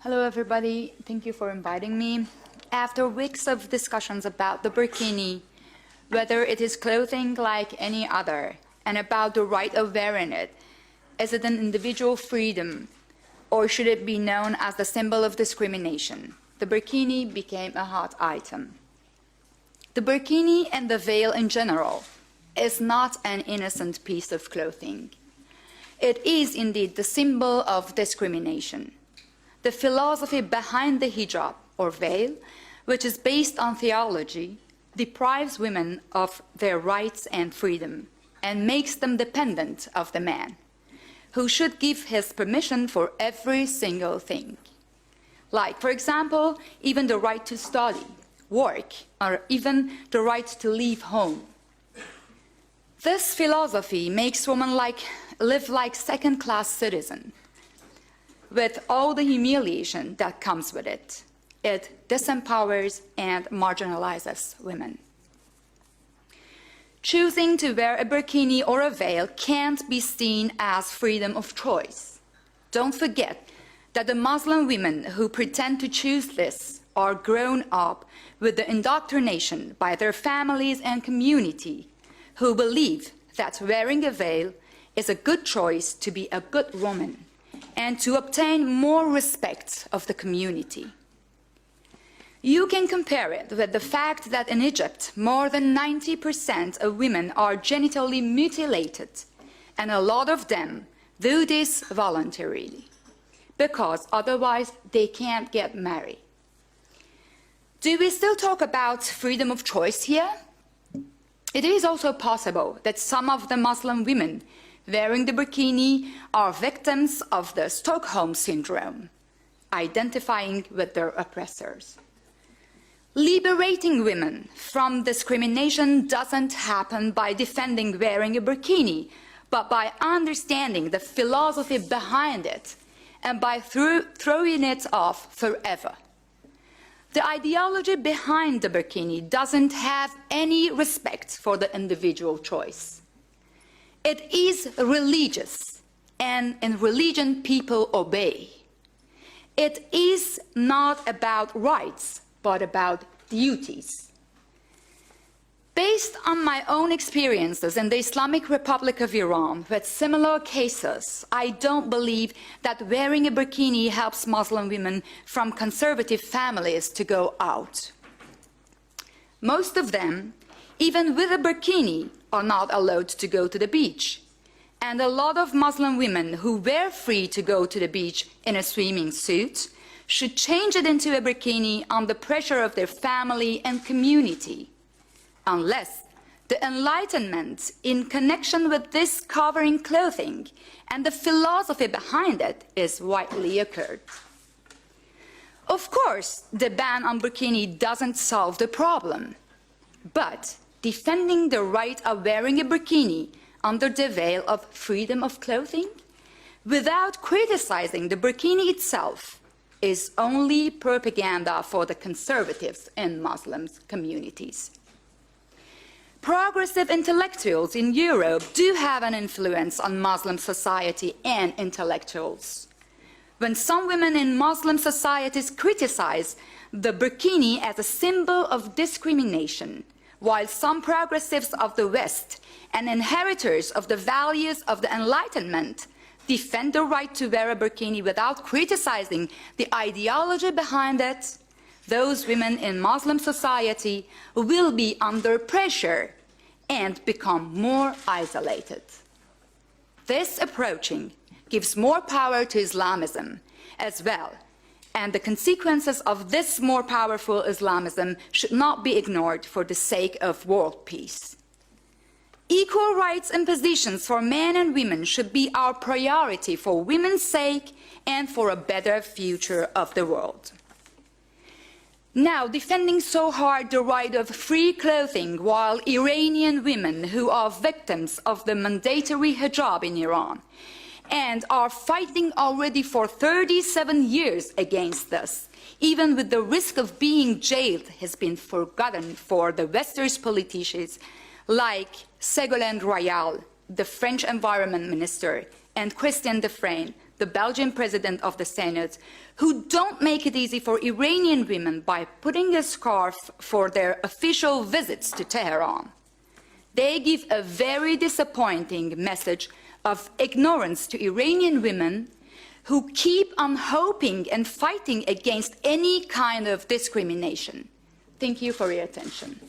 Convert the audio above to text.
Hello, everybody. Thank you for inviting me. After weeks of discussions about the burkini, whether it is clothing like any other, and about the right of wearing it, is it an individual freedom, or should it be known as the symbol of discrimination? The burkini became a hot item. The burkini and the veil in general is not an innocent piece of clothing. It is indeed the symbol of discrimination. The philosophy behind the hijab, or veil, which is based on theology, deprives women of their rights and freedom and makes them dependent of the man, who should give his permission for every single thing. Like, for example, even the right to study, work, or even the right to leave home. This philosophy makes women live like second-class citizens, with all the humiliation that comes with it. It disempowers and marginalizes women. Choosing to wear a burkini or a veil can't be seen as freedom of choice. Don't forget that the Muslim women who pretend to choose this are grown up with the indoctrination by their families and community, who believe that wearing a veil is a good choice to be a good woman and to obtain more respect of the community. You can compare it with the fact that in Egypt, more than 90% of women are genitally mutilated, and a lot of them do this voluntarily, because otherwise they can't get married. Do we still talk about freedom of choice here? It is also possible that some of the Muslim women wearing the burkini are victims of the Stockholm Syndrome, identifying with their oppressors. Liberating women from discrimination doesn't happen by defending wearing a burkini, but by understanding the philosophy behind it and by throwing it off forever. The ideology behind the burkini doesn't have any respect for the individual choice. It is religious, and in religion people obey. It is not about rights, but about duties. Based on my own experiences in the Islamic Republic of Iran with similar cases, I don't believe that wearing a burkini helps Muslim women from conservative families to go out. Most of them, even with a burkini, are not allowed to go to the beach. And a lot of Muslim women who were free to go to the beach in a swimming suit should change it into a burkini under pressure of their family and community, unless the enlightenment in connection with this covering clothing and the philosophy behind it is widely occurred. Of course, the ban on burkini doesn't solve the problem, but defending the right of wearing a burkini under the veil of freedom of clothing without criticizing the burkini itself is only propaganda for the conservatives in Muslim communities. Progressive intellectuals in Europe do have an influence on Muslim society and intellectuals. When some women in Muslim societies criticize the burkini as a symbol of discrimination, while some progressives of the West and inheritors of the values of the Enlightenment defend the right to wear a burkini without criticizing the ideology behind it, those women in Muslim society will be under pressure and become more isolated. This approaching gives more power to Islamism as well, and the consequences of this more powerful Islamism should not be ignored for the sake of world peace. Equal rights and positions for men and women should be our priority for women's sake and for a better future of the world. Now, defending so hard the right of free clothing while Iranian women who are victims of the mandatory hijab in Iran and are fighting already for 37 years against this, even with the risk of being jailed, has been forgotten for the Western politicians like Ségolène Royal, the French Environment Minister, and Christian Defrane, the Belgian president of the Senate, who don't make it easy for Iranian women by putting a scarf for their official visits to Tehran. They give a very disappointing message of ignorance to Iranian women who keep on hoping and fighting against any kind of discrimination. Thank you for your attention.